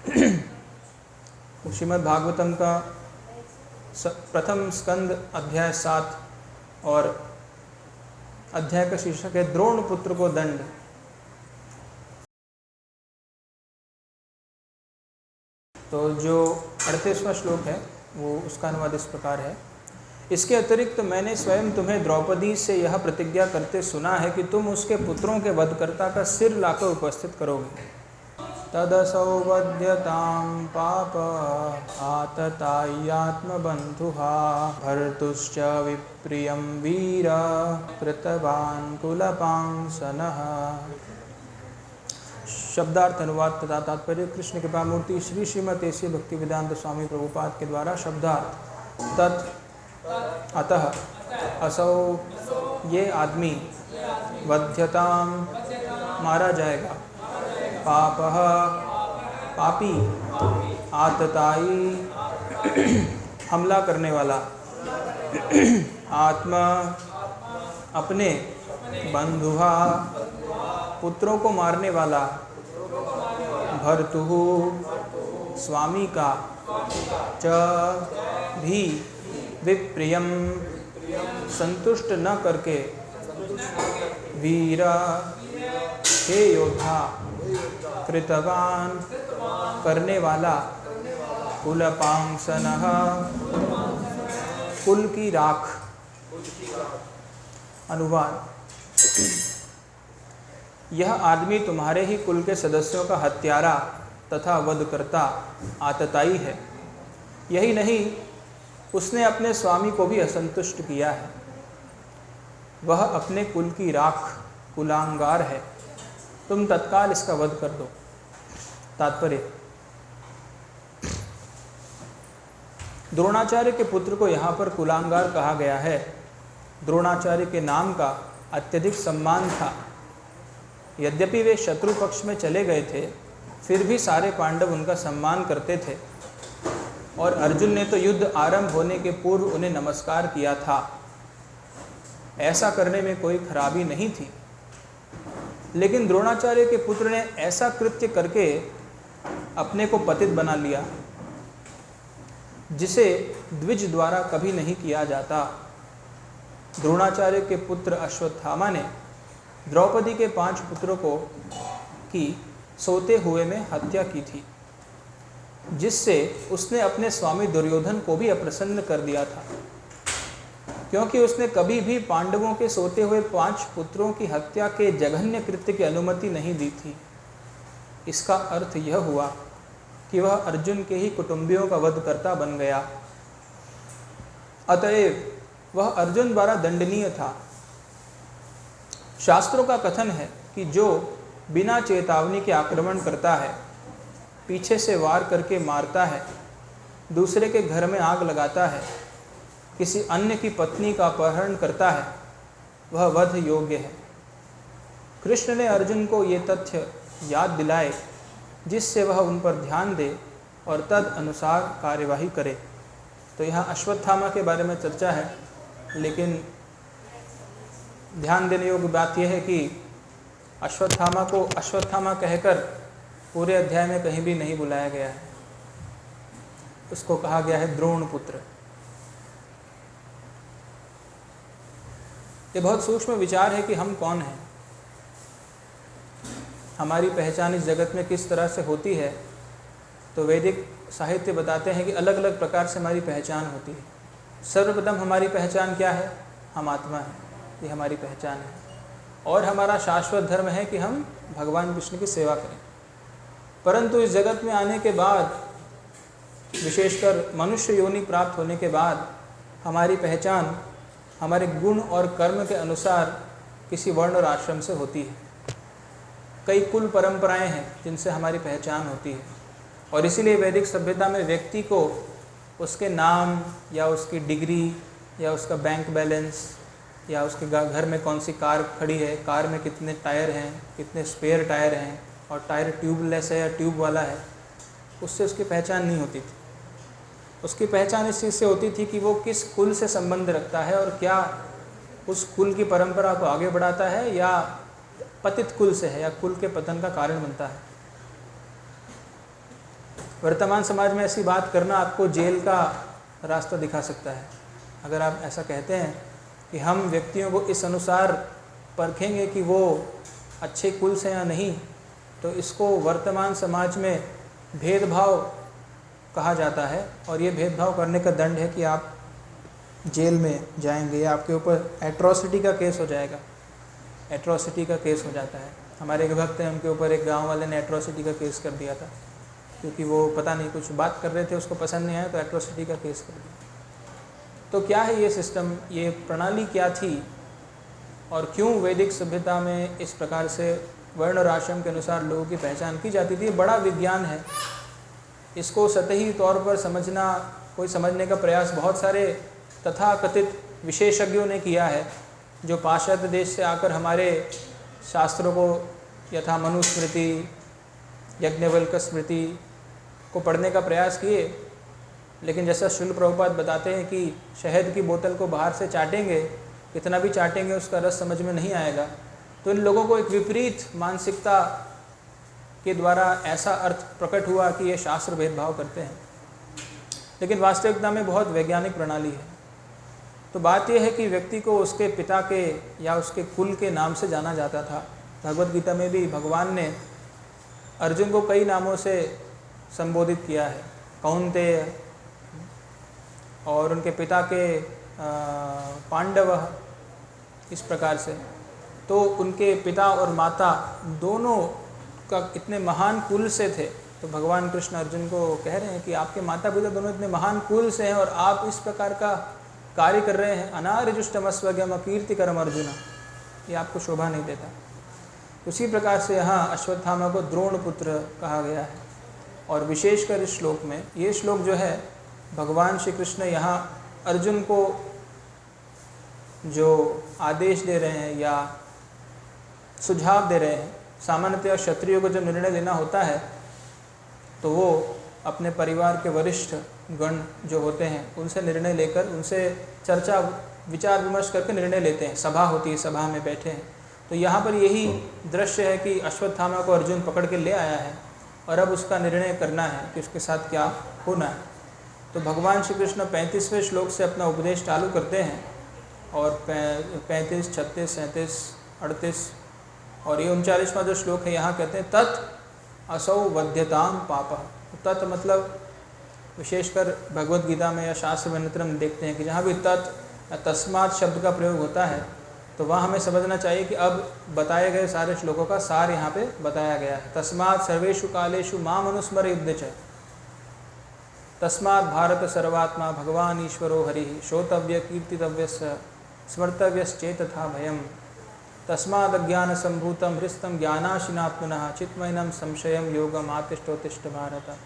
श्रीमद् भागवतम का प्रथम स्कंद अध्याय 7 और अध्याय का शीर्षक है द्रोण पुत्र को दंड। तो जो 38वां श्लोक है वो उसका अनुवाद इस प्रकार है। इसके अतिरिक्त मैंने स्वयं तुम्हें द्रौपदी से यह प्रतिज्ञा करते सुना है कि तुम उसके पुत्रों के वधकर्ता का सिर लाकर उपस्थित करोगे। तदसौ वध्यतां पाप आतताय्यात्मबन्धुहा भर्तुश्च विप्रियं वीर कृतवान् कुलपांसनः। शब्दार्थ अनुवाद तथा तात्पर्य कृष्ण कृपा मूर्ति श्री श्रीमती श्री भक्ति वेदांत स्वामी प्रभुपाद के द्वारा शब्दार्थ तत् अतः असौ ये आदमी वध्यताम मारा जाएगा, पापः पापी, आतताई हमला करने वाला, आत्मा अपने, बंधुहा पुत्रों को मारने वाला, भर्तुः स्वामी का, च भी विप्रियम संतुष्ट न करके, वीर हे योद्धा, कृतवान करने वाला, कुलपांसनः कुल की राख। अनुवाद। यह आदमी तुम्हारे ही कुल के सदस्यों का हत्यारा तथा वधकर्ता आतताई है। यही नहीं, उसने अपने स्वामी को भी असंतुष्ट किया है। वह अपने कुल की राख, कुलांगार है। तुम तत्काल इसका वध कर दो। तात्पर्य। द्रोणाचार्य के पुत्र को यहाँ पर कुलांगार कहा गया है। द्रोणाचार्य के नाम का अत्यधिक सम्मान था। यद्यपि वे शत्रु पक्ष में चले गए थे, फिर भी सारे पांडव उनका सम्मान करते थे और अर्जुन ने तो युद्ध आरंभ होने के पूर्व उन्हें नमस्कार किया था। ऐसा करने में कोई खराबी नहीं थी, लेकिन द्रोणाचार्य के पुत्र ने ऐसा कृत्य करके अपने को पतित बना लिया जिसे द्विज द्वारा कभी नहीं किया जाता। द्रोणाचार्य के पुत्र अश्वत्थामा ने द्रौपदी के 5 पुत्रों की सोते हुए में हत्या की थी, जिससे उसने अपने स्वामी दुर्योधन को भी अप्रसन्न कर दिया था, क्योंकि उसने कभी भी पांडवों के सोते हुए 5 पुत्रों की हत्या के जघन्य कृत्य की अनुमति नहीं दी थी। इसका अर्थ यह हुआ कि वह अर्जुन के ही कुटुंबियों का वधकर्ता बन गया। अतएव वह अर्जुन द्वारा दंडनीय था। शास्त्रों का कथन है कि जो बिना चेतावनी के आक्रमण करता है, पीछे से वार करके मारता है, दूसरे के घर में आग लगाता है, किसी अन्य की पत्नी का अपहरण करता है, वह वध योग्य है। कृष्ण ने अर्जुन को ये तथ्य याद दिलाए, जिससे वह उन पर ध्यान दे और तद अनुसार कार्यवाही करे। तो यहाँ अश्वत्थामा के बारे में चर्चा है, लेकिन ध्यान देने योग्य बात यह है कि अश्वत्थामा को अश्वत्थामा कहकर पूरे अध्याय में कहीं भी नहीं बुलाया गया है। उसको कहा गया है द्रोण पुत्र। ये बहुत सूक्ष्म विचार है कि हम कौन हैं, हमारी पहचान इस जगत में किस तरह से होती है। तो वैदिक साहित्य बताते हैं कि अलग अलग प्रकार से हमारी पहचान होती है। सर्वप्रथम हमारी पहचान क्या है? हम आत्मा हैं, ये हमारी पहचान है। और हमारा शाश्वत धर्म है कि हम भगवान विष्णु की सेवा करें। परंतु इस जगत में आने के बाद, विशेषकर मनुष्य योनि प्राप्त होने के बाद, हमारी पहचान हमारे गुण और कर्म के अनुसार किसी वर्ण और आश्रम से होती है। कई कुल परंपराएं हैं जिनसे हमारी पहचान होती है, और इसीलिए वैदिक सभ्यता में व्यक्ति को उसके नाम या उसकी डिग्री या उसका बैंक बैलेंस या उसके घर में कौन सी कार खड़ी है, कार में कितने टायर हैं, कितने स्पेयर टायर हैं, और टायर ट्यूबलेस है या ट्यूब वाला है, उससे उसकी पहचान नहीं होती थी। उसकी पहचान इस चीज़ से होती थी कि वो किस कुल से संबंध रखता है और क्या उस कुल की परंपरा को आगे बढ़ाता है या पतित कुल से है या कुल के पतन का कारण बनता है। वर्तमान समाज में ऐसी बात करना आपको जेल का रास्ता दिखा सकता है। अगर आप ऐसा कहते हैं कि हम व्यक्तियों को इस अनुसार परखेंगे कि वो अच्छे कुल से या नहीं, तो इसको वर्तमान समाज में भेदभाव कहा जाता है, और ये भेदभाव करने का दंड है कि आप जेल में जाएंगे या आपके ऊपर एट्रॉसिटी का केस हो जाएगा। एट्रॉसिटी का केस हो जाता है। हमारे एक भक्त हैं, उनके ऊपर एक गांव वाले ने एट्रॉसिटी का केस कर दिया था, क्योंकि वो पता नहीं कुछ बात कर रहे थे, उसको पसंद नहीं आया तो एट्रॉसिटी का केस कर दिया। तो क्या है ये सिस्टम, ये प्रणाली क्या थी, और क्यों वैदिक सभ्यता में इस प्रकार से वर्ण और आश्रम के अनुसार लोगों की पहचान की जाती थी? ये बड़ा विज्ञान है। इसको सतही तौर पर समझना, कोई समझने का प्रयास बहुत सारे तथाकथित विशेषज्ञों ने किया है, जो पाश्चात्य देश से आकर हमारे शास्त्रों को यथा मनुस्मृति, यज्ञवल्क स्मृति को पढ़ने का प्रयास किए, लेकिन जैसा श्रील प्रभुपाद बताते हैं कि शहद की बोतल को बाहर से चाटेंगे, कितना भी चाटेंगे उसका रस समझ में नहीं आएगा। तो इन लोगों को एक विपरीत मानसिकता के द्वारा ऐसा अर्थ प्रकट हुआ कि ये शास्त्र भेदभाव करते हैं, लेकिन वास्तविकता में बहुत वैज्ञानिक प्रणाली है। तो बात यह है कि व्यक्ति को उसके पिता के या उसके कुल के नाम से जाना जाता था। भगवद गीता में भी भगवान ने अर्जुन को कई नामों से संबोधित किया है, कौन्तेय, और उनके पिता के पांडव, इस प्रकार से। तो उनके पिता और माता दोनों का इतने महान कुल से थे, तो भगवान कृष्ण अर्जुन को कह रहे हैं कि आपके माता पिता दोनों इतने महान कुल से हैं और आप इस प्रकार का कार्य कर रहे हैं। अनार्जुष्टमस्वज्ञम अकीर्तिकरम अर्जुन, ये आपको शोभा नहीं देता। उसी प्रकार से यहाँ अश्वत्थामा को द्रोण पुत्र कहा गया है। और विशेषकर इस श्लोक में, ये श्लोक जो है, भगवान श्री कृष्ण यहाँ अर्जुन को जो आदेश दे रहे हैं या सुझाव दे रहे हैं, सामान्यतः क्षत्रियों को जो निर्णय लेना होता है तो वो अपने परिवार के वरिष्ठ गण जो होते हैं उनसे निर्णय लेकर, उनसे चर्चा विचार विमर्श करके निर्णय लेते हैं। सभा होती है, सभा में बैठे हैं। तो यहाँ पर यही दृश्य है कि अश्वत्थामा को अर्जुन पकड़ के ले आया है और अब उसका निर्णय करना है कि उसके साथ क्या होना है। तो भगवान श्री कृष्ण 35वें श्लोक से अपना उपदेश चालू करते हैं, और 35, 36, 37, 38 और ये 39वां जो श्लोक है, यहाँ कहते हैं तत् असौ वध्यताम पापः। तत् मतलब विशेषकर भगवद गीता में या शास्त्र में निरंतर हम देखते हैं कि जहाँ भी तत् या तस्मात् शब्द का प्रयोग होता है, तो वहाँ हमें समझना चाहिए कि अब बताए गए सारे श्लोकों का सार यहाँ पे बताया गया है। तस्मात् सर्वेषु कालेषु माम अनुस्मर युद्धच, तस्मात् भारत सर्वात्मा भगवान ईश्वरो हरिः, श्रोतव्य कीर्तितव्यस्य स्मर्तव्यश्चेतथा भयम्, तस्माद् अज्ञान संभूतम हृष्टम ज्ञानाशिनात्मनः चित्मयनम संशयम योगम आतिष्ठोतिष्ठ भारत।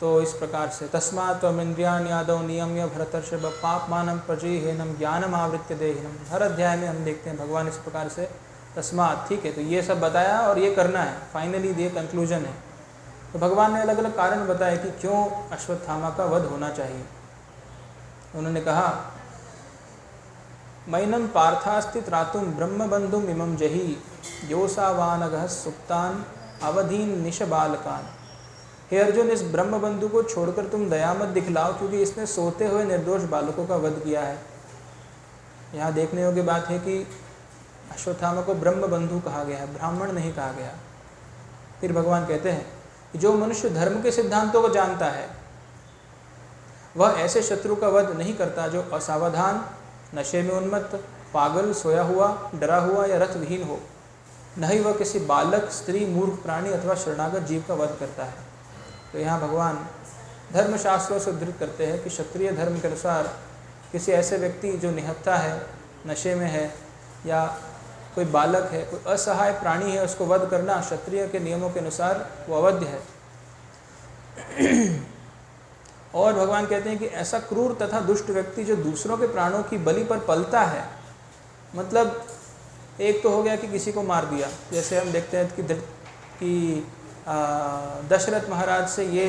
तो इस प्रकार से तस्मात् त्वमिन्द्रियाणि आदौ नियम्य भरतर्षभ पापमानं प्रजीहीनम ज्ञानम आवृत्य देहिनम। हर अध्याय में हम देखते हैं भगवान इस प्रकार से तस्मात्, ठीक है, तो ये सब बताया और ये करना है, फाइनली ये कंक्लूजन है। तो भगवान ने अलग अलग कारण बताए कि क्यों अश्वत्थामा का वध होना चाहिए। उन्होंने कहा मैनम पार्थास्ति त्रातुम ब्रह्मबंधुम इमं जहि योसावानगः सुप्तान अवधीन निशबालकान। हे अर्जुन, इस ब्रह्मबंधु को छोड़कर तुम दया मत दिखलाओ, क्योंकि इसने सोते हुए निर्दोष बालकों का वध किया है। यहाँ देखने योग्य बात है कि अश्वत्थामा को ब्रह्मबंधु कहा गया है, ब्राह्मण नहीं कहा गया। फिर भगवान कहते हैं कि जो मनुष्य धर्म के सिद्धांतों को जानता है वह ऐसे शत्रु का वध नहीं करता जो असावधान, नशे में उन्मत्त, पागल, सोया हुआ, डरा हुआ या रथ विहीन हो। न ही वह किसी बालक, स्त्री, मूर्ख प्राणी अथवा शरणागत जीव का वध करता है। तो यहाँ भगवान धर्मशास्त्रों से उद्धृत करते हैं कि क्षत्रिय धर्म के अनुसार किसी ऐसे व्यक्ति जो निहत्था है, नशे में है, या कोई बालक है, कोई असहाय प्राणी है, उसको वध करना क्षत्रिय के नियमों के अनुसार वो अवध्य है। और भगवान कहते हैं कि ऐसा क्रूर तथा दुष्ट व्यक्ति जो दूसरों के प्राणों की बलि पर पलता है, मतलब एक तो हो गया कि किसी को मार दिया, जैसे हम देखते हैं कि दशरथ महाराज से ये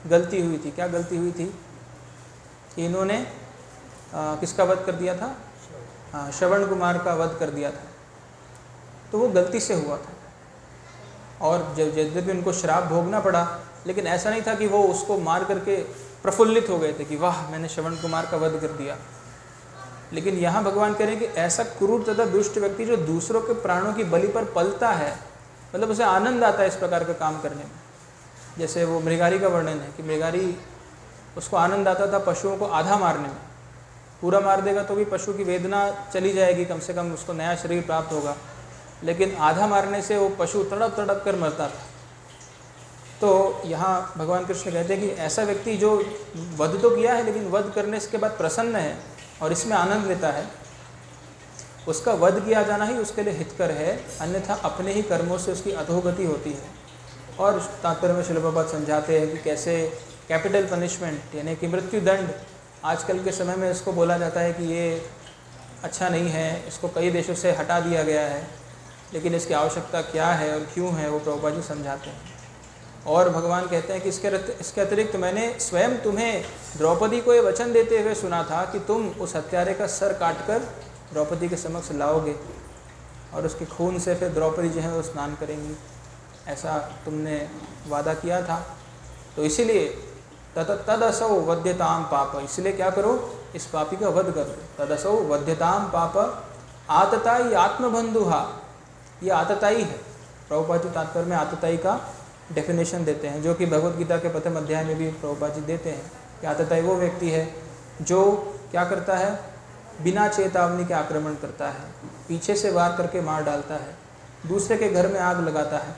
गलती हुई थी। क्या गलती हुई थी कि इन्होंने किसका वध कर दिया था? श्रवण कुमार का वध कर दिया था। तो वो गलती से हुआ था। और जब यद्यपि उनको श्राप भोगना पड़ा, लेकिन ऐसा नहीं था कि वो उसको मार करके प्रफुल्लित हो गए थे कि वाह मैंने श्रवण कुमार का वध कर दिया। लेकिन यहाँ भगवान कह रहे हैं कि ऐसा क्रूर तथा दुष्ट व्यक्ति जो दूसरों के प्राणों की बलि पर पलता है, मतलब उसे आनंद आता है इस प्रकार का काम करने में। जैसे वो मृगारी का वर्णन है कि मृगारी, उसको आनंद आता था पशुओं को आधा मारने में। पूरा मार देगा तो भी पशु की वेदना चली जाएगी, कम से कम उसको नया शरीर प्राप्त होगा, लेकिन आधा मारने से वो पशु तड़प तड़प कर मरता था। तो यहाँ भगवान कृष्ण कहते हैं कि ऐसा व्यक्ति जो वध तो किया है लेकिन वध करने के बाद प्रसन्न है और इसमें आनंद लेता है, उसका वध किया जाना ही उसके लिए हितकर है, अन्यथा अपने ही कर्मों से उसकी अधोगति होती है। और तात्पर्य में श्रील प्रभुपाद समझाते हैं कि कैसे कैपिटल पनिशमेंट यानी कि मृत्यु दंड आजकल के समय में इसको बोला जाता है कि ये अच्छा नहीं है, इसको कई देशों से हटा दिया गया है, लेकिन इसकी आवश्यकता क्या है और क्यों है वो प्रभुपाद जी समझाते हैं। और भगवान कहते हैं कि इसके अतिरिक्त मैंने स्वयं तुम्हें द्रौपदी को ये वचन देते हुए सुना था कि तुम उस हत्यारे का सर काटकर द्रौपदी के समक्ष लाओगे और उसके खून से फिर द्रौपदी जो है वो स्नान करेंगी, ऐसा तुमने वादा किया था। तो इसीलिए तदसौ वध्यताम पाप, इसलिए क्या करो, इस पापी का वध कर दो। तदसौ वध्यताम पाप आतताई आत्मबंधुहा, ये आतताई है। प्रभुपाद जी तात्पर्य में आतताई का डेफिनेशन देते हैं, जो कि भगवत गीता के प्रथम अध्याय में भी प्रभुपाद जी देते हैं कि आतताई वो व्यक्ति है जो क्या करता है, बिना चेतावनी के आक्रमण करता है, पीछे से वार करके मार डालता है, दूसरे के घर में आग लगाता है,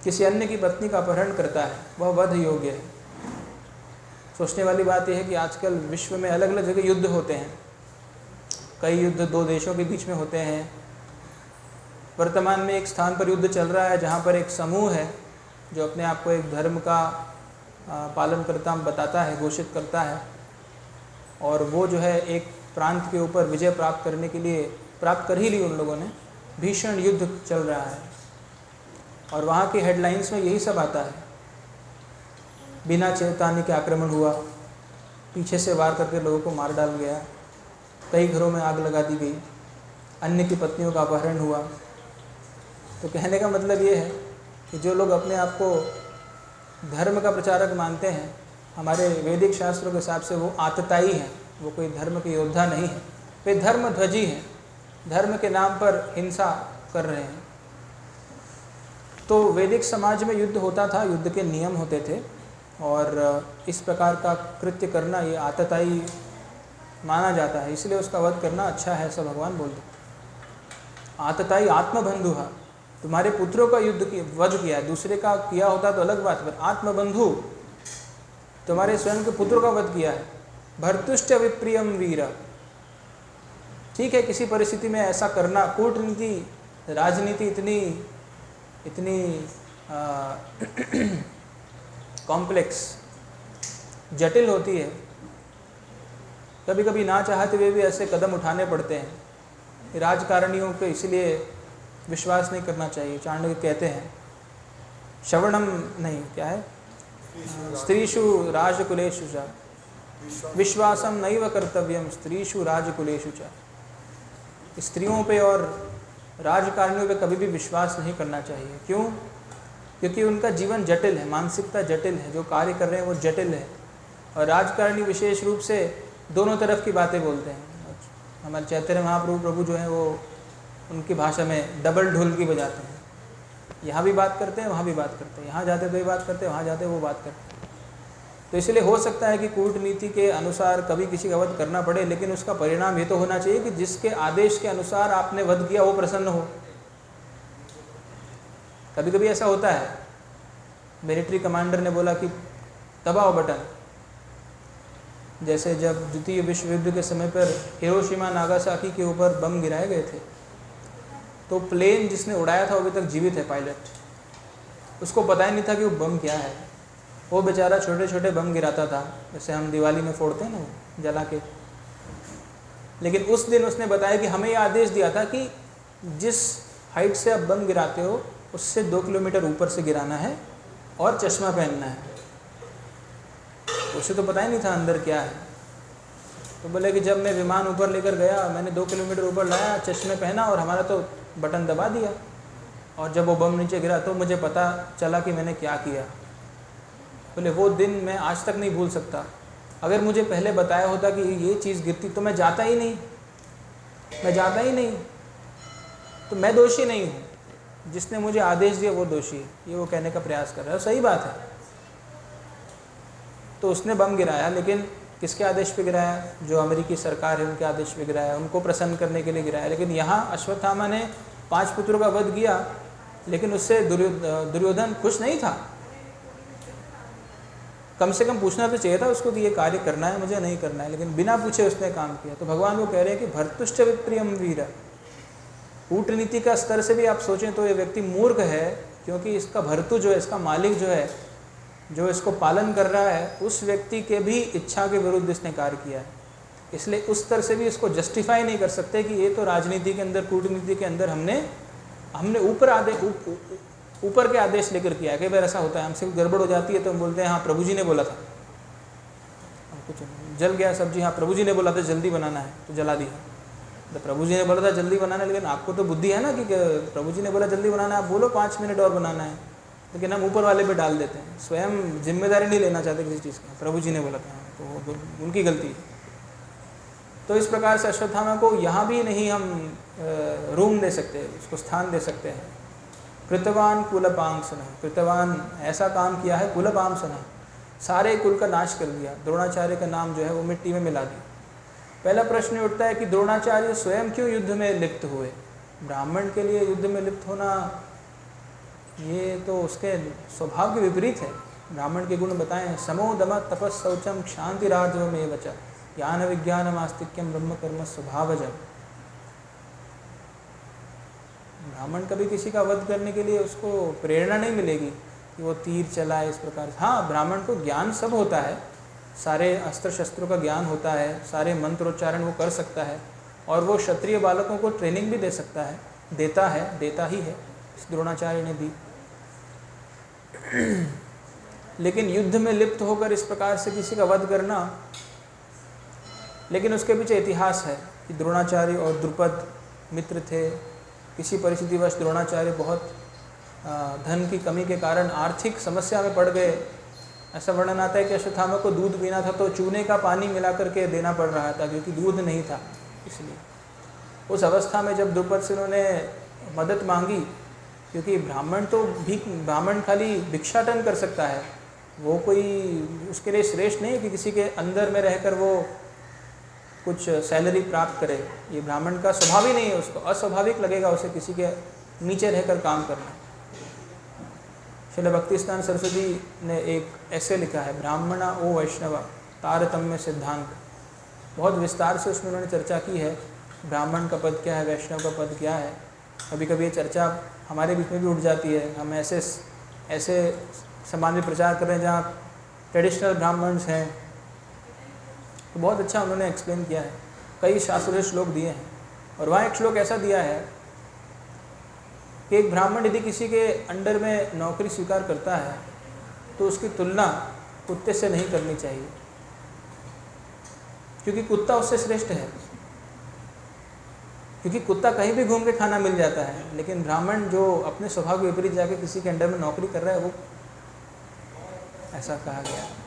किसी अन्य की पत्नी का अपहरण करता है, वह वध योग्य है। सोचने वाली बात यह है कि आजकल विश्व में अलग अलग जगह युद्ध होते हैं, कई युद्ध दो देशों के बीच में होते हैं। वर्तमान में एक स्थान पर युद्ध चल रहा है जहाँ पर एक समूह है जो अपने आप को एक धर्म का पालन करता बताता है, घोषित करता है, और वो जो है एक प्रांत के ऊपर विजय प्राप्त करने के लिए प्राप्त कर ही ली उन लोगों ने। भीषण युद्ध चल रहा है और वहाँ की हेडलाइंस में यही सब आता है, बिना चेतावनी के आक्रमण हुआ, पीछे से वार करके लोगों को मार डाल गया, कई घरों में आग लगा दी गई, अन्य की पत्नियों का अपहरण हुआ। तो कहने का मतलब ये है कि जो लोग अपने आप को धर्म का प्रचारक मानते हैं, हमारे वैदिक शास्त्रों के हिसाब से वो आतताई हैं, वो कोई धर्म के योद्धा नहीं है, वे धर्मध्वजी हैं, धर्म के नाम पर हिंसा कर रहे हैं। तो वैदिक समाज में युद्ध होता था, युद्ध के नियम होते थे, और इस प्रकार का कृत्य करना ये आतताई माना जाता है, इसलिए उसका वध करना अच्छा है, ऐसा भगवान बोलते। आतताई आत्मबंधु, तुम्हारे पुत्रों का युद्ध की वध किया है, दूसरे का किया होता तो अलग बात, पर आत्मबंधु तुम्हारे स्वयं के पुत्रों का वध किया है। भर्तुष्ट विप्रियम वीर, ठीक है, किसी परिस्थिति में ऐसा करना, कूटनीति राजनीति इतनी कॉम्प्लेक्स जटिल होती है, कभी कभी ना चाहते हुए भी ऐसे कदम उठाने पड़ते हैं। राजकारणियों पे इसलिए विश्वास नहीं करना चाहिए। चाणक्य कहते हैं श्रवणम नहीं, क्या है, स्त्रीषु राजकुलेषु च विश्वासम नैव कर्तव्यम स्त्रीषु राजकुलेषु च, स्त्रियों पे और राजकारणियों पे कभी भी विश्वास नहीं करना चाहिए। क्यों? क्योंकि उनका जीवन जटिल है, मानसिकता जटिल है, जो कार्य कर रहे हैं वो जटिल है, और राजकारणी विशेष रूप से दोनों तरफ की बातें बोलते हैं। हमारे चैतन्य महाप्रभु प्रभु जो हैं वो उनकी भाषा में डबल ढोलकी बजाते हैं, यहाँ भी बात करते हैं वहाँ भी बात करते हैं, यहाँ जाते तो ये बात करते हैं, वहाँ जाते वो बात करते हैं। तो इसलिए हो सकता है कि कूटनीति के अनुसार कभी किसी का वध करना पड़े, लेकिन उसका परिणाम ये तो होना चाहिए कि जिसके आदेश के अनुसार आपने वध किया वो प्रसन्न हो। कभी कभी ऐसा होता है, मिलिट्री कमांडर ने बोला कि दबाओ बटन, जैसे जब द्वितीय विश्व युद्ध के समय पर हिरोशिमा नागासाकी के ऊपर बम गिराए गए थे, तो प्लेन जिसने उड़ाया था वो अभी तक जीवित है, पायलट, उसको पता ही नहीं था कि वो बम क्या है। वो बेचारा छोटे छोटे बम गिराता था, जैसे हम दिवाली में फोड़ते हैं ना जला के, लेकिन उस दिन उसने बताया कि हमें ये आदेश दिया था कि जिस हाइट से आप बम गिराते हो उससे 2 किलोमीटर ऊपर से गिराना है और चश्मा पहनना है। उसे तो पता ही नहीं था अंदर क्या है। तो बोले कि जब मैं विमान ऊपर लेकर गया, मैंने 2 किलोमीटर ऊपर लाया, चश्मे पहना और हमारा तो बटन दबा दिया। और जब वो बम नीचे गिरा तो मुझे पता चला कि मैंने क्या किया। बोले वो दिन मैं आज तक नहीं भूल सकता। अगर मुझे पहले बताया होता कि ये चीज़ गिरती तो मैं जाता ही नहीं, तो मैं दोषी नहीं हूँ, जिसने मुझे आदेश दिया वो दोषी है, ये वो कहने का प्रयास कर रहा है। सही बात है। तो उसने बम गिराया, लेकिन किसके आदेश पे गिराया? जो अमेरिकी सरकार है उनके आदेश पे गिराया, उनको प्रसन्न करने के लिए गिराया। लेकिन यहाँ अश्वत्थामा ने 5 पुत्रों का वध किया, लेकिन उससे दुर्योधन खुश नहीं था। कम से कम पूछना तो चाहिए था उसको कि ये कार्य करना है मुझे, नहीं करना है, लेकिन बिना पूछे उसने काम किया। तो भगवान वो कह रहे हैं कि भर्तुश्च विप्रियम वीर। कूटनीति का स्तर से भी आप सोचें तो ये व्यक्ति मूर्ख है, क्योंकि इसका भर्तु जो है, इसका मालिक जो है, जो इसको पालन कर रहा है, उस व्यक्ति के भी इच्छा के विरुद्ध इसने कार्य किया है। इसलिए उस स्तर से भी इसको जस्टिफाई नहीं कर सकते कि ये तो राजनीति के अंदर, कूटनीति के अंदर हमने ऊपर के आदेश लेकर किया है। कई बार ऐसा होता है, हमसे गड़बड़ हो जाती है तो हम बोलते हैं हाँ प्रभु जी ने बोला था। कुछ जल गया सब्जी, हाँ प्रभु जी ने बोला था जल्दी बनाना है तो जला दिया। तो प्रभु जी ने बोला था जल्दी बनाना है, लेकिन आपको तो बुद्धि है ना कि प्रभु जी ने बोला जल्दी बनाना है, आप बोलो 5 मिनट और बनाना है, लेकिन हम ऊपर वाले पे डाल देते हैं। स्वयं जिम्मेदारी नहीं लेना चाहते किसी चीज़ का। प्रभु जी ने बोला था तो उनकी गलती है। तो इस प्रकार से अश्वत्थामा को यहाँ भी नहीं हम रूम दे सकते, उसको स्थान दे सकते हैं। कृतवान कुलपांसना, कृतवान ऐसा काम किया है, कुलपांसना सारे कुल का नाश कर दिया। द्रोणाचार्य का नाम जो है वो मिट्टी में मिला दिया। पहला प्रश्न उठता है कि द्रोणाचार्य स्वयं क्यों युद्ध में लिप्त हुए? ब्राह्मण के लिए युद्ध में लिप्त होना ये तो उसके स्वभाव के विपरीत है। ब्राह्मण के गुण बताएं, समो दम तपस् शौचम क्षांतिरार्जवमेव च ज्ञान विज्ञानम आस्तिक्यम ब्रह्म कर्म स्वभावजम। ब्राह्मण कभी किसी का वध करने के लिए उसको प्रेरणा नहीं मिलेगी कि वो तीर चलाए इस प्रकार से। हाँ, ब्राह्मण को ज्ञान सब होता है, सारे अस्त्र शस्त्रों का ज्ञान होता है, सारे मंत्रोच्चारण वो कर सकता है, और वो क्षत्रिय बालकों को ट्रेनिंग भी दे सकता है, देता ही है। द्रोणाचार्य ने दी। लेकिन युद्ध में लिप्त होकर इस प्रकार से किसी का वध करना, लेकिन उसके पीछे इतिहास है कि द्रोणाचार्य और द्रुपद मित्र थे। किसी परिस्थितिवश द्रोणाचार्य बहुत धन की कमी के कारण आर्थिक समस्या में पड़ गए। ऐसा वर्णन आता है कि अश्वत्थामा को दूध पीना था तो चूने का पानी मिला करके देना पड़ रहा था, क्योंकि दूध नहीं था। इसलिए उस अवस्था में जब द्रुपद से उन्होंने मदद मांगी, क्योंकि ब्राह्मण खाली भिक्षाटन कर सकता है, वो कोई उसके लिए श्रेष्ठ नहीं है कि किसी के अंदर में रहकर वो कुछ सैलरी प्राप्त करे। ये ब्राह्मण का स्वभाव ही नहीं है, उसको अस्वाभाविक लगेगा उसे किसी के नीचे रहकर काम करना। श्रील भक्तिसिद्धांत सरस्वती ने एक ऐसे लिखा है, ब्राह्मणा ओ वैष्णव तारतम्य सिद्धांत। बहुत विस्तार से उसमें उन्होंने चर्चा की है, ब्राह्मण का पद क्या है, वैष्णव का पद क्या है। कभी कभी ये चर्चा हमारे बीच में भी उठ जाती है। हम ऐसे समाज में प्रचार कर रहे हैं जहाँ ट्रेडिशनल ब्राह्मण्स हैं, तो बहुत अच्छा उन्होंने एक्सप्लेन किया है। कई शास्त्रीय श्लोक दिए हैं, और वहाँ एक श्लोक ऐसा दिया है कि एक ब्राह्मण यदि किसी के अंडर में नौकरी स्वीकार करता है तो उसकी तुलना कुत्ते से नहीं करनी चाहिए, क्योंकि कुत्ता उससे श्रेष्ठ है। क्योंकि कुत्ता कहीं भी घूम के खाना मिल जाता है, लेकिन ब्राह्मण जो अपने स्वभाव के विपरीत जाके किसी के अंडर में नौकरी कर रहा है, वो ऐसा कहा गया है।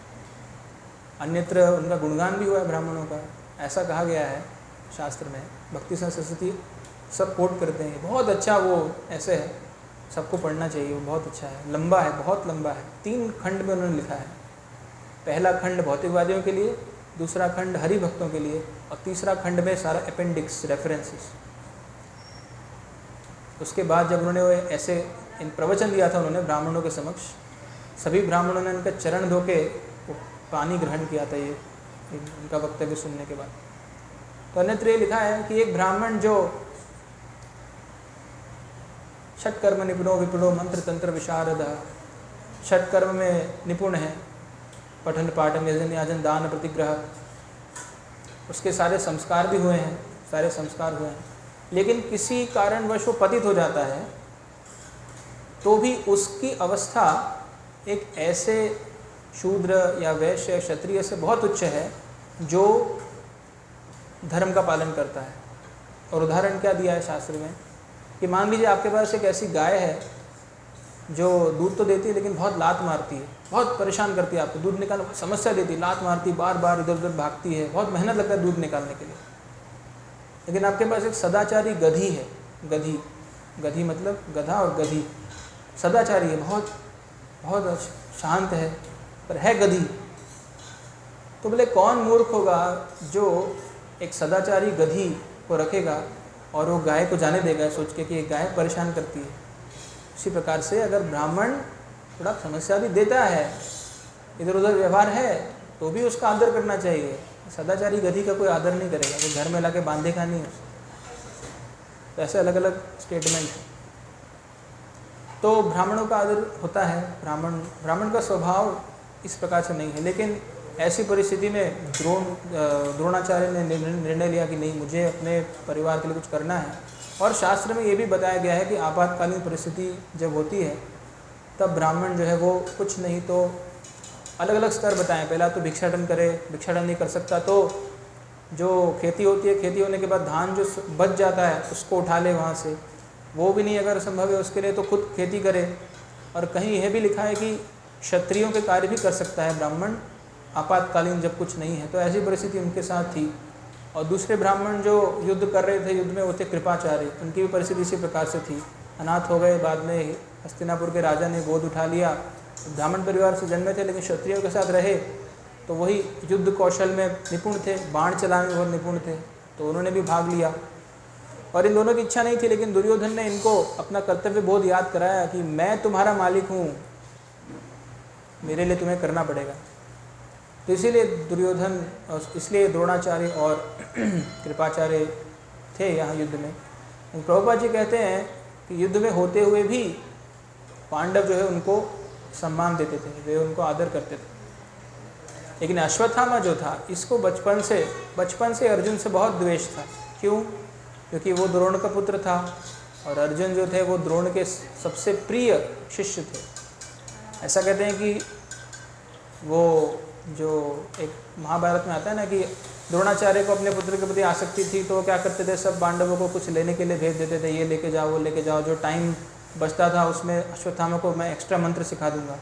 अन्यत्र उनका गुणगान भी हुआ है ब्राह्मणों का, ऐसा कहा गया है शास्त्र में। भक्तिसिद्धांत सरस्वती सब कोट करते हैं, बहुत अच्छा वो ऐसे है, सबको पढ़ना चाहिए, वो बहुत अच्छा है। लंबा है, बहुत लंबा है, 3 खंड में उन्होंने लिखा है। पहला खंड भौतिकवादियों के लिए, दूसरा खंड हरि भक्तों के लिए, और तीसरा खंड में सारा अपेंडिक्स रेफरेंसेस। उसके बाद जब उन्होंने ऐसे इन प्रवचन दिया था उन्होंने ब्राह्मणों के समक्ष, सभी ब्राह्मणों ने उनका चरण धो के पानी ग्रहण किया था ये उनका वक्तव्य सुनने के बाद। तो अन्यत्र ये लिखा है कि एक ब्राह्मण जो षट्कर्म निपुणो विपुणो मंत्र तंत्र विशारद, षट्कर्म में निपुण है, पठन पाठन यजन याजन दान प्रतिग्रह, उसके सारे संस्कार भी हुए हैं, सारे संस्कार हुए हैं, लेकिन किसी कारणवश वो पतित हो जाता है, तो भी उसकी अवस्था एक ऐसे शूद्र या वैश्य या क्षत्रिय से बहुत उच्च है जो धर्म का पालन करता है। और उदाहरण क्या दिया है शास्त्र में कि मान लीजिए आपके पास एक ऐसी गाय है जो दूध तो देती है लेकिन बहुत लात मारती है, बहुत परेशान करती है आपको, दूध निकालने समस्या देती है, लात मारती है, बार बार इधर उधर भागती है, बहुत मेहनत लगता है दूध निकालने के लिए। लेकिन आपके पास एक सदाचारी गधी है, गधी, गधी मतलब गधा और गधी, सदाचारी है, बहुत बहुत शांत है, पर है गधी। तो बोले कौन मूर्ख होगा जो एक सदाचारी गधी को रखेगा और वो गाय को जाने देगा सोच के कि एक गाय परेशान करती है। उसी प्रकार से अगर ब्राह्मण थोड़ा समस्या भी देता है, इधर उधर व्यवहार है, तो भी उसका आदर करना चाहिए। सदाचारी गधी का कोई आदर नहीं करेगा, वो घर में लाके बांधेगा नहीं उसे। तो ऐसे अलग अलग स्टेटमेंट है। तो ब्राह्मणों का आदर होता है, ब्राह्मण का स्वभाव इस प्रकार से नहीं है। लेकिन ऐसी परिस्थिति में द्रोणाचार्य ने निर्णय लिया कि नहीं, मुझे अपने परिवार के लिए कुछ करना है। और शास्त्र में ये भी बताया गया है कि आपातकालीन परिस्थिति जब होती है तब ब्राह्मण जो है वो कुछ नहीं तो अलग अलग स्तर बताएं। पहला तो भिक्षाटन करे, भिक्षाटन नहीं कर सकता तो जो खेती होती है, खेती होने के बाद धान जो बच जाता है उसको उठा ले वहाँ से, वो भी नहीं अगर संभव है उसके लिए तो खुद खेती करे। और कहीं यह भी लिखा है कि क्षत्रियों के कार्य भी कर सकता है ब्राह्मण आपातकालीन जब कुछ नहीं है। तो ऐसी परिस्थिति उनके साथ थी। और दूसरे ब्राह्मण जो युद्ध कर रहे थे, युद्ध में वो थे कृपाचार्य, उनकी भी परिस्थिति इसी प्रकार से थी, अनाथ हो गए। बाद में हस्तिनापुर के राजा ने गोद उठा लिया। ब्राह्मण परिवार से जन्मे थे लेकिन क्षत्रियों के साथ रहे, तो वही युद्ध कौशल में निपुण थे, बाण चलाने में बहुत निपुण थे, तो उन्होंने भी भाग लिया। और इन दोनों की इच्छा नहीं थी, लेकिन दुर्योधन ने इनको अपना कर्तव्य बोध याद कराया कि मैं तुम्हारा मालिक हूँ, मेरे लिए तुम्हें करना पड़ेगा। तो इसीलिए दुर्योधन, इसलिए द्रोणाचार्य और कृपाचार्य थे यहाँ युद्ध में। प्रभुपाद जी कहते हैं कि युद्ध में होते हुए भी पांडव जो है उनको सम्मान देते थे, वे उनको आदर करते थे। लेकिन अश्वत्थामा जो था, इसको बचपन से अर्जुन से बहुत द्वेष था। क्यों? क्योंकि वो द्रोण का पुत्र था और अर्जुन जो थे वो द्रोण के सबसे प्रिय शिष्य थे। ऐसा कहते हैं कि वो जो एक महाभारत में आता है ना कि द्रोणाचार्य को अपने पुत्र के प्रति आसक्ति थी, तो वो क्या करते थे, सब पांडवों को कुछ लेने के लिए भेज देते थे, ये लेके जाओ वो लेके जाओ, जो टाइम बचता था उसमें अश्वत्थामा को मैं एक्स्ट्रा मंत्र सिखा दूंगा।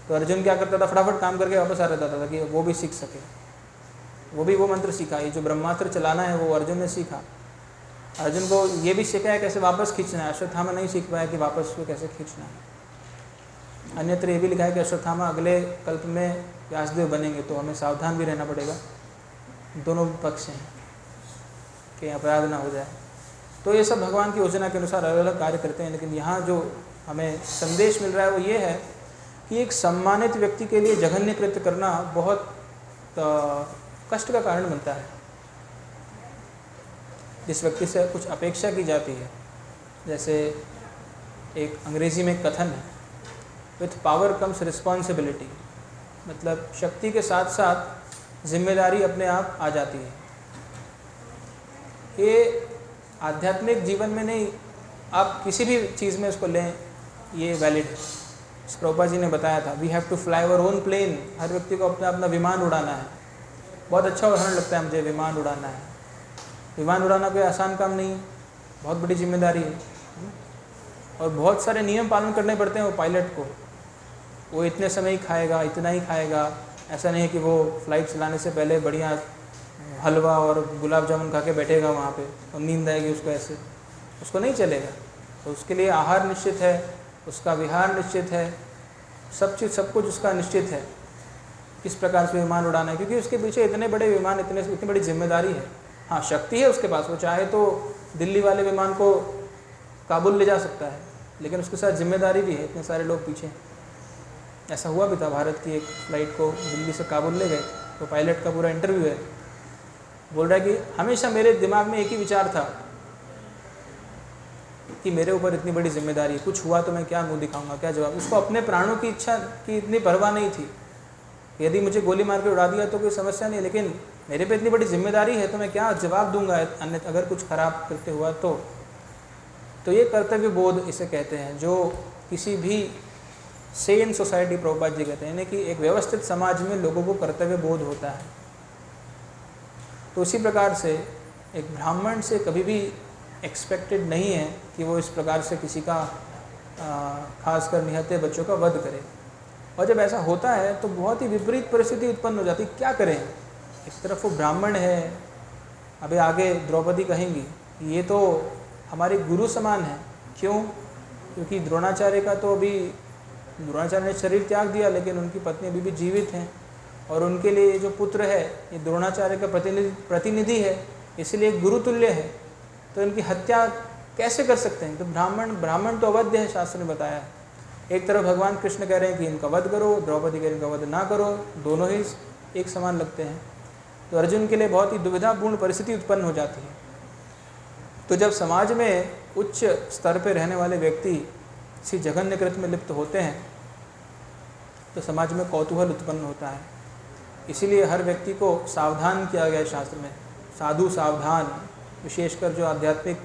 तो अर्जुन क्या करता था, फटाफट काम करके वापस आ रहता था कि वो भी सीख सके। वो मंत्र सीखा, ये जो ब्रह्मास्त्र चलाना है वो अर्जुन ने सीखा। अर्जुन को ये भी सीखा है कैसे वापस खींचना है, अश्वत्थामा नहीं सीख पाया कि वापस को कैसे खींचना है। अन्यत्र ये भी लिखा है कि अश्वत्थामा अगले कल्प में व्यासदेव बनेंगे, तो हमें सावधान भी रहना पड़ेगा। दोनों पक्ष हैं कि अपराध ना हो जाए। तो ये सब भगवान की योजना के अनुसार अलग अलग कार्य करते हैं। लेकिन यहाँ जो हमें संदेश मिल रहा है वो ये है कि एक सम्मानित व्यक्ति के लिए जघन्य कृत्य करना बहुत कष्ट का कारण बनता है। जिस व्यक्ति से कुछ अपेक्षा की जाती है, जैसे एक अंग्रेजी में कथन है, विथ पावर कम्स रिस्पॉन्सिबिलिटी, मतलब शक्ति के साथ साथ जिम्मेदारी अपने आप आ जाती है। ये आध्यात्मिक जीवन में नहीं, आप किसी भी चीज़ में इसको लें, ये वैलिड है। प्रभुपाद जी ने बताया था, we have to fly our own plane. हर व्यक्ति को अपना अपना विमान उड़ाना है। बहुत अच्छा उदाहरण लगता है मुझे, विमान उड़ाना है। विमान उड़ाना कोई आसान काम नहीं, बहुत बड़ी जिम्मेदारी है और बहुत सारे नियम पालन करने पड़ते हैं वो पायलट को। वो इतने समय ही खाएगा, इतना ही खाएगा, ऐसा नहीं है कि वो फ्लाइट चलाने से पहले बढ़िया हलवा और गुलाब जामुन खा के बैठेगा वहाँ पे और नींद आएगी उसको, ऐसे उसको नहीं चलेगा। तो उसके लिए आहार निश्चित है, उसका विहार निश्चित है, सब चीज़ सब कुछ उसका निश्चित है किस प्रकार से विमान उड़ाना है, क्योंकि उसके पीछे इतने बड़े विमान, इतनी बड़ी जिम्मेदारी है। हाँ, शक्ति है उसके पास, वो चाहे तो दिल्ली वाले विमान को काबुल ले जा सकता है, लेकिन उसके साथ जिम्मेदारी भी है, इतने सारे लोग पीछे। ऐसा हुआ भी था, भारत की एक फ़्लाइट को दिल्ली से काबुल ले गए, तो पायलट का पूरा इंटरव्यू है, बोल रहा है कि हमेशा मेरे दिमाग में एक ही विचार था कि मेरे ऊपर इतनी बड़ी जिम्मेदारी है, कुछ हुआ तो मैं क्या मुंह दिखाऊंगा, क्या जवाब। उसको अपने प्राणों की इच्छा की इतनी परवाह नहीं थी। यदि मुझे गोली मार के उड़ा दिया तो कोई समस्या नहीं, लेकिन मेरे पे इतनी बड़ी जिम्मेदारी है तो मैं क्या जवाब दूंगा अन्य अगर कुछ खराब करते हुआ तो ये कर्तव्य बोध इसे कहते हैं, जो किसी भी सेन सोसाइटी, प्रभुपाद जी कहते हैं कि एक व्यवस्थित समाज में लोगों को कर्तव्य बोध होता है। तो उसी प्रकार से एक ब्राह्मण से कभी भी एक्सपेक्टेड नहीं है कि वो इस प्रकार से किसी का खासकर निहत्थे बच्चों का वध करे। और जब ऐसा होता है तो बहुत ही विपरीत परिस्थिति उत्पन्न हो जाती है। क्या करें? एक तरफ वो ब्राह्मण है, अभी आगे द्रौपदी कहेंगी, ये तो हमारे गुरु समान है। क्यों? क्योंकि द्रोणाचार्य का तो अभी द्रोणाचार्य ने शरीर त्याग दिया, लेकिन उनकी पत्नी अभी भी जीवित हैं और उनके लिए जो पुत्र है ये द्रोणाचार्य का प्रतिनिधि है, इसलिए गुरु तुल्य है। तो इनकी हत्या कैसे कर सकते हैं? तो ब्राह्मण तो अवध्य है, शास्त्र ने बताया है। एक तरफ भगवान कृष्ण कह रहे हैं कि इनका वध करो, द्रौपदी कह रही इनका वध ना करो, दोनों ही एक समान लगते हैं। तो अर्जुन के लिए बहुत ही दुविधापूर्ण परिस्थिति उत्पन्न हो जाती है। तो जब समाज में उच्च स्तर पर रहने वाले व्यक्ति इसी जघन्य कृत्य में लिप्त होते हैं तो समाज में कौतूहल उत्पन्न होता है। इसीलिए हर व्यक्ति को सावधान किया गया है शास्त्र में। साधु सावधान, विशेषकर जो आध्यात्मिक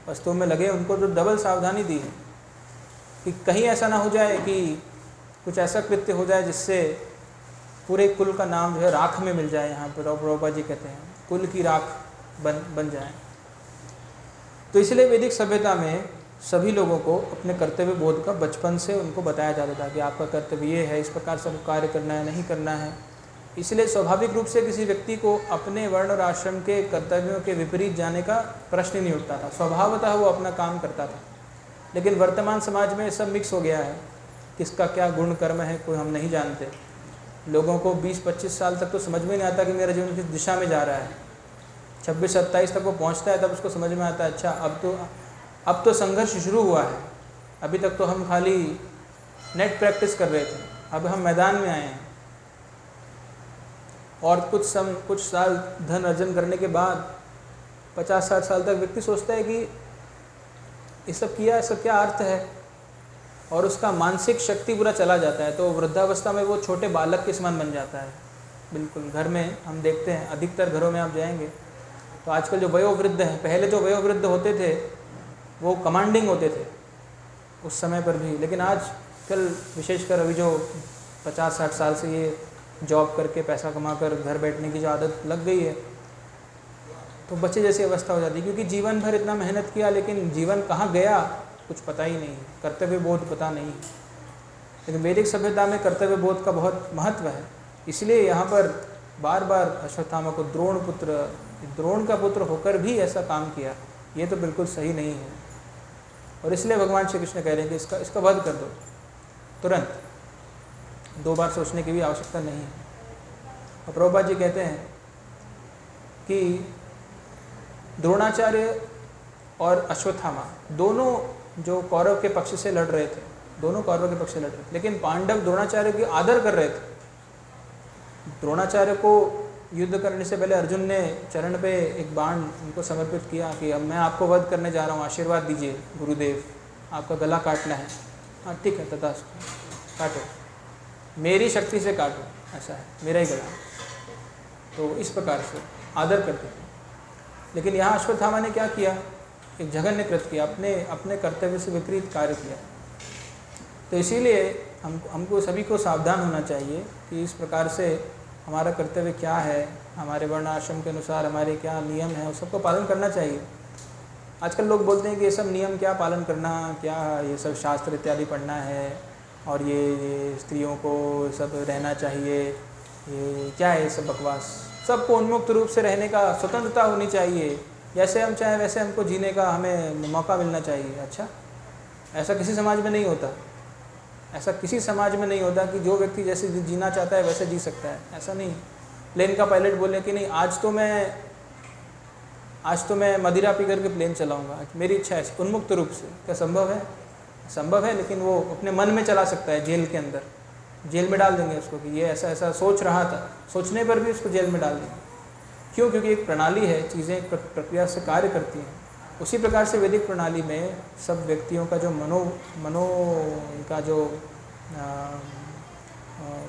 वस्तुओं में लगे उनको तो डबल सावधानी दी है कि कहीं ऐसा ना हो जाए कि कुछ ऐसा कृत्य हो जाए जिससे पूरे कुल का नाम जो है राख में मिल जाए। यहाँ पर प्रभुपाद जी कहते हैं कुल की राख बन जाए। तो इसलिए वैदिक सभ्यता में सभी लोगों को अपने कर्तव्य बोध का बचपन से उनको बताया जाता था कि आपका कर्तव्य ये है, इस प्रकार से कार्य करना है, नहीं करना है। इसलिए स्वाभाविक रूप से किसी व्यक्ति को अपने वर्ण और आश्रम के कर्तव्यों के विपरीत जाने का प्रश्न ही नहीं उठता था। स्वभावतः वो अपना काम करता था। लेकिन वर्तमान समाज में सब मिक्स हो गया है, किसका क्या गुण कर्म है कोई हम नहीं जानते। लोगों को 20-25 साल तक तो समझ में नहीं आता कि मेरा जीवन किस दिशा में जा रहा है। 26-27 तक वो पहुंचता है, तब उसको समझ में आता है अच्छा अब तो संघर्ष शुरू हुआ है। अभी तक तो हम खाली नेट प्रैक्टिस कर रहे थे, अब हम मैदान में आए हैं। और कुछ साल धन अर्जन करने के बाद 50-60 साल तक व्यक्ति सोचता है कि ये सब किया, इसका क्या अर्थ है, और उसका मानसिक शक्ति पूरा चला जाता है। तो वृद्धावस्था में वो छोटे बालक के समान बन जाता है। बिल्कुल घर में हम देखते हैं, अधिकतर घरों में आप जाएंगे तो आजकल जो वयोवृद्ध हैं, पहले जो वयोवृद्ध होते थे वो कमांडिंग होते थे उस समय पर भी, लेकिन आजकल विशेषकर अभी जो 50-60 साल से ये जॉब करके पैसा कमाकर घर बैठने की जो आदत लग गई है तो बच्चे जैसी अवस्था हो जाती है। क्योंकि जीवन भर इतना मेहनत किया लेकिन जीवन कहाँ गया कुछ पता ही नहीं, कर्तव्य बोध पता नहीं। लेकिन वैदिक सभ्यता में कर्तव्य बोध का बहुत महत्व है। इसलिए यहाँ पर बार बार अश्वत्थामा को द्रोण का पुत्र होकर भी ऐसा काम किया, ये तो बिल्कुल सही नहीं है। और इसलिए भगवान श्री कृष्ण कह रहे हैं कि इसका वध कर दो तुरंत, 2 बार सोचने की भी आवश्यकता नहीं है। और प्रभुपाद जी कहते हैं कि द्रोणाचार्य और अश्वत्थामा दोनों जो कौरव के पक्ष से लड़ रहे थे, दोनों कौरव के पक्ष से लड़ रहे थे, लेकिन पांडव द्रोणाचार्य की आदर कर रहे थे। द्रोणाचार्य को युद्ध करने से पहले अर्जुन ने चरण पे एक बाण उनको समर्पित किया कि अब मैं आपको वध करने जा रहा हूँ, आशीर्वाद दीजिए गुरुदेव, आपका गला काटना है। हाँ ठीक है, तथास्तु, काटो, मेरी शक्ति से काटो, ऐसा है मेरा ही गला। तो इस प्रकार से आदर करते थे। लेकिन यहाँ अश्वत्थामा ने क्या किया, एक जघन्य कृत्य किया, अपने कर्तव्य से विपरीत कार्य किया। तो इसीलिए हमको सभी को सावधान होना चाहिए कि इस प्रकार से हमारा कर्तव्य क्या है, हमारे वर्ण आश्रम के अनुसार हमारे क्या नियम हैं, उस सबको पालन करना चाहिए। आजकल लोग बोलते हैं कि ये सब नियम क्या पालन करना, क्या ये सब शास्त्र इत्यादि पढ़ना है और ये स्त्रियों को सब रहना चाहिए, ये क्या है, ये सब बकवास। सबको उन्मुक्त रूप से रहने का स्वतंत्रता होनी चाहिए, जैसे हम चाहें वैसे हमको जीने का हमें मौका मिलना चाहिए। अच्छा, ऐसा किसी समाज में नहीं होता। ऐसा किसी समाज में नहीं होता कि जो व्यक्ति जैसे जीना चाहता है वैसे जी सकता है, ऐसा नहीं। प्लेन का पायलट बोले कि नहीं आज तो मैं मदिरा पी करके प्लेन चलाऊंगा, मेरी इच्छा है, उन्मुक्त रूप से। क्या संभव है? संभव है, लेकिन वो अपने मन में चला सकता है। जेल के अंदर, जेल में डाल देंगे उसको कि ये ऐसा ऐसा सोच रहा था, सोचने पर भी उसको जेल में डाल देंगे। क्यों? क्योंकि एक प्रणाली है, चीज़ें एक प्रक्रिया से कार्य करती हैं। उसी प्रकार से वैदिक प्रणाली में सब व्यक्तियों का जो उनका जो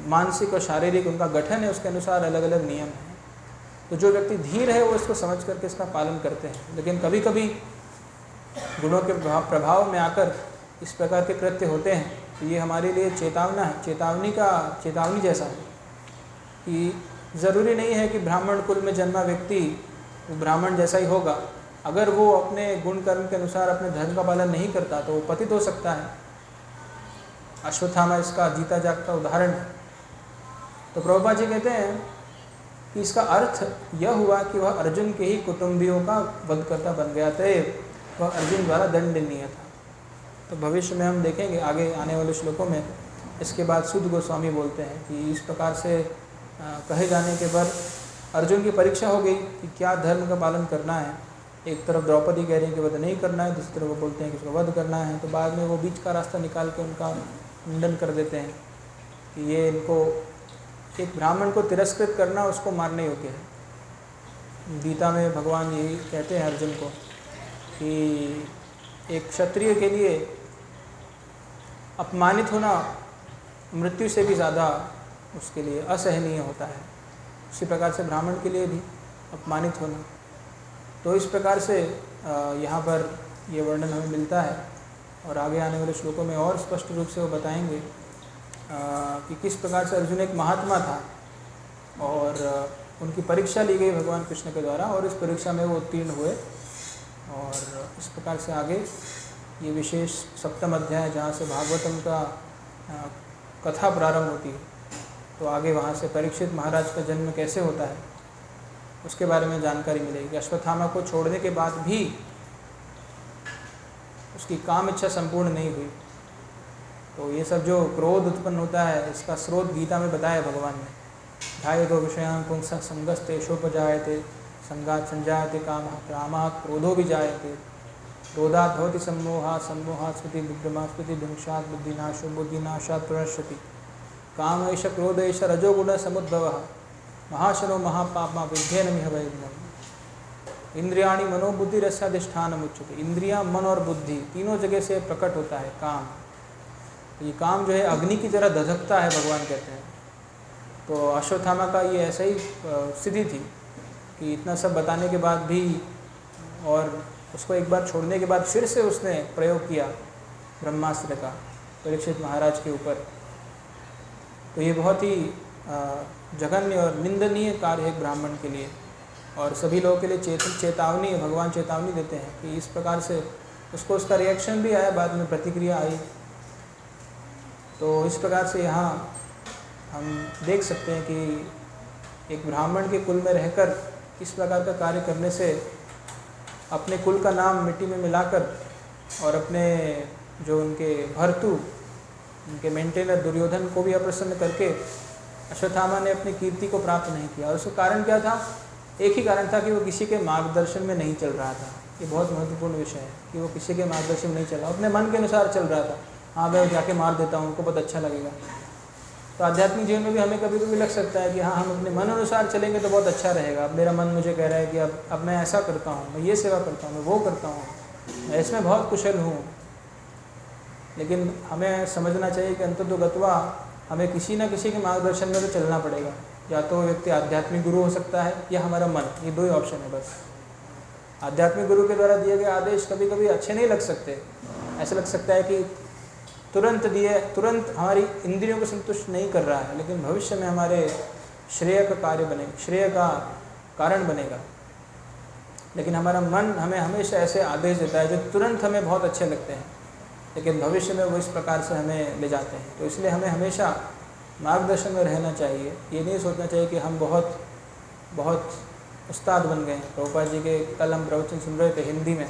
मानसिक और शारीरिक उनका गठन है, उसके अनुसार अलग अलग नियम हैं। तो जो व्यक्ति धीर है वो इसको समझ करके इसका पालन करते हैं। लेकिन कभी कभी गुणों के प्रभाव में आकर इस प्रकार के कृत्य होते हैं, तो ये हमारे लिए चेतावनी जैसा है कि ज़रूरी नहीं है कि ब्राह्मण कुल में जन्मा व्यक्ति वो ब्राह्मण जैसा ही होगा। अगर वो अपने गुण कर्म के अनुसार अपने धर्म का पालन नहीं करता तो वो पतित हो सकता है। अश्वत्थामा इसका जीता जागता उदाहरण है। तो प्रभुपाद जी कहते हैं कि इसका अर्थ यह हुआ कि वह अर्जुन के ही कुटुंबियों का वधकर्ता बन गया था, वह अर्जुन द्वारा दंडनीय था। तो भविष्य में हम देखेंगे आगे आने वाले श्लोकों में, इसके बाद सुध गोस्वामी बोलते हैं कि इस प्रकार से कहे जाने के बाद अर्जुन की परीक्षा हो गई कि क्या धर्म का पालन करना है। एक तरफ द्रौपदी कह रही है कि वध नहीं करना है, दूसरी तरफ वो बोलते हैं कि इसको वध करना है। तो बाद में वो बीच का रास्ता निकाल के उनका खंडन कर देते हैं कि ये इनको, एक ब्राह्मण को तिरस्कृत करना उसको मारने योग्य है। गीता में भगवान यही कहते हैं अर्जुन को कि एक क्षत्रिय के लिए अपमानित होना मृत्यु से भी ज़्यादा उसके लिए असहनीय होता है, उसी प्रकार से ब्राह्मण के लिए भी अपमानित होना। तो इस प्रकार से यहाँ पर ये वर्णन हमें मिलता है और आगे आने वाले श्लोकों में और स्पष्ट रूप से वो बताएंगे कि किस प्रकार से अर्जुन एक महात्मा था और उनकी परीक्षा ली गई भगवान कृष्ण के द्वारा और इस परीक्षा में वो उत्तीर्ण हुए। और इस प्रकार से आगे ये विशेष 7वां अध्याय जहाँ से भागवतम का कथा प्रारंभ होती है, तो आगे वहाँ से परीक्षित महाराज का जन्म कैसे होता है उसके बारे में जानकारी मिलेगी। अश्वत्थामा को छोड़ने के बाद भी उसकी काम इच्छा संपूर्ण नहीं हुई। तो ये सब जो क्रोध उत्पन्न होता है इसका स्रोत गीता में बताया भगवान ने। ध्यायतो विषयान् पुंसः संगस्तेषोपजायते संगात् संजायते कामः कामात् क्रोधो विजायते क्रोधात् भवति सम्मोहात् सम्मोहात् स्मृति विभ्रमात् स्मृति भ्रंशात् बुद्धिनाशो बुद्धिनाशात् प्रणश्यति काम एष क्रोध एष रजोगुण समुद्भवः महाशनो महापापमा विद्येनमिह वैरिणम्। इंद्रियाणि मनोबुद्धिरस्याधिष्ठानम् उच्यते। इंद्रियां, मन और बुद्धि तीनों जगह से प्रकट होता है काम। ये काम जो है अग्नि की तरह धधकता है भगवान कहते हैं। तो अश्वत्थामा का ये ऐसा ही स्थिति थी कि इतना सब बताने के बाद भी और उसको एक बार छोड़ने के बाद फिर से उसने प्रयोग किया ब्रह्मास्त्र का परीक्षित महाराज के ऊपर। तो ये बहुत ही जघन्य और निंदनीय कार्य है ब्राह्मण के लिए और सभी लोगों के लिए चेतावनी है। भगवान चेतावनी देते हैं कि इस प्रकार से उसको उसका रिएक्शन भी आया, बाद में प्रतिक्रिया आई। तो इस प्रकार से यहाँ हम देख सकते हैं कि एक ब्राह्मण के कुल में रहकर इस प्रकार का कार्य करने से अपने कुल का नाम मिट्टी में मिलाकर और अपने जो उनके भर्तु, उनके मेंटेनर दुर्योधन को भी अप्रसन्न करके अश्वत्थामा ने अपनी कीर्ति को प्राप्त नहीं किया। और उसका कारण क्या था? एक ही कारण था कि वो किसी के मार्गदर्शन में नहीं चल रहा था। ये बहुत महत्वपूर्ण विषय है कि वो किसी के मार्गदर्शन में नहीं चला, अपने मन के अनुसार चल रहा था। हाँ मैं जाके मार देता हूँ, उनको बहुत अच्छा लगेगा। तो आध्यात्मिक जीवन में भी हमें कभी कभी लग सकता है कि हाँ हम अपने मन अनुसार चलेंगे तो बहुत अच्छा रहेगा। अब मेरा मन मुझे कह रहा है कि अब मैं ऐसा करता हूँ, मैं ये सेवा करता हूँ, मैं वो करता हूँ, मैं इसमें बहुत कुशल हूँ। लेकिन हमें समझना चाहिए कि अंततोगत्वा हमें किसी न किसी के मार्गदर्शन में तो चलना पड़ेगा। या तो व्यक्ति आध्यात्मिक गुरु हो सकता है या हमारा मन, ये दो ही ऑप्शन है बस। आध्यात्मिक गुरु के द्वारा दिए गए आदेश कभी कभी अच्छे नहीं लग सकते। ऐसा लग सकता है कि तुरंत हमारी इंद्रियों को संतुष्ट नहीं कर रहा है, लेकिन भविष्य में हमारे श्रेय का कार्य बनेगा, श्रेय का कारण बनेगा। लेकिन हमारा मन हमें हमेशा ऐसे आदेश देता है जो तुरंत हमें बहुत अच्छे लगते हैं, लेकिन भविष्य में वो इस प्रकार से हमें ले जाते हैं। तो इसलिए हमें हमेशा मार्गदर्शन में रहना चाहिए। ये नहीं सोचना चाहिए कि हम बहुत उस्ताद बन गए हैं। प्रभुपाद जी के कल हम प्रवचन सुन रहे थे हिंदी में।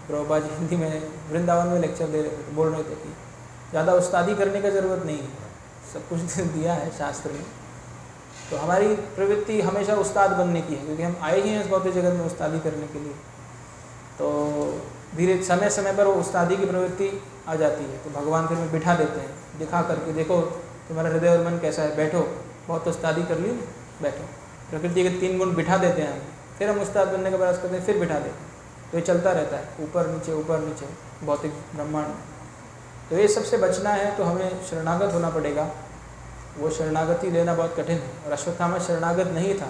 प्रभुपाद जी हिंदी में वृंदावन में लेक्चर बोल रहे थे कि ज़्यादा उस्तादी करने की ज़रूरत नहीं है, सब कुछ दिया है शास्त्र में। तो हमारी प्रवृत्ति हमेशा उस्ताद बनने की है, क्योंकि हम आए ही हैं इस भौतिक जगत में उस्तादी करने के लिए। तो धीरे समय समय पर वो उस्तादी की प्रवृत्ति आ जाती है। तो भगवान फिर में बिठा देते हैं, दिखा करके, देखो तुम्हारा हृदय और मन कैसा है, बैठो, बहुत उस्तादी कर ली, बैठो। प्रकृति के 3 गुण बिठा देते हैं हम, फिर हम उस्ताद बनने का प्रयास करते हैं, फिर बिठा देते हैं। तो ये चलता रहता है, ऊपर नीचे भौतिक ब्रह्मांड में। तो ये सबसे बचना है तो हमें शरणागत होना पड़ेगा। वो शरणागति लेना बहुत कठिन है। और अश्वत्थामा शरणागत नहीं था,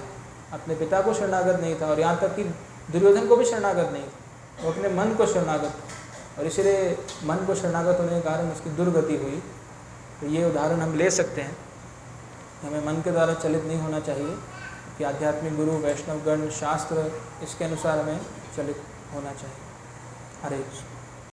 अपने पिता को शरणागत नहीं था, और यहाँ तक कि दुर्योधन को भी शरणागत नहीं था। वो अपने मन को शरणागत, और इसलिए मन को शरणागत होने के कारण उसकी दुर्गति हुई। तो ये उदाहरण हम ले सकते हैं। हमें मन के द्वारा चलित नहीं होना चाहिए कि आध्यात्मिक गुरु, वैष्णवगण, शास्त्र, इसके अनुसार हमें चलित होना चाहिए। हरे कृष्ण।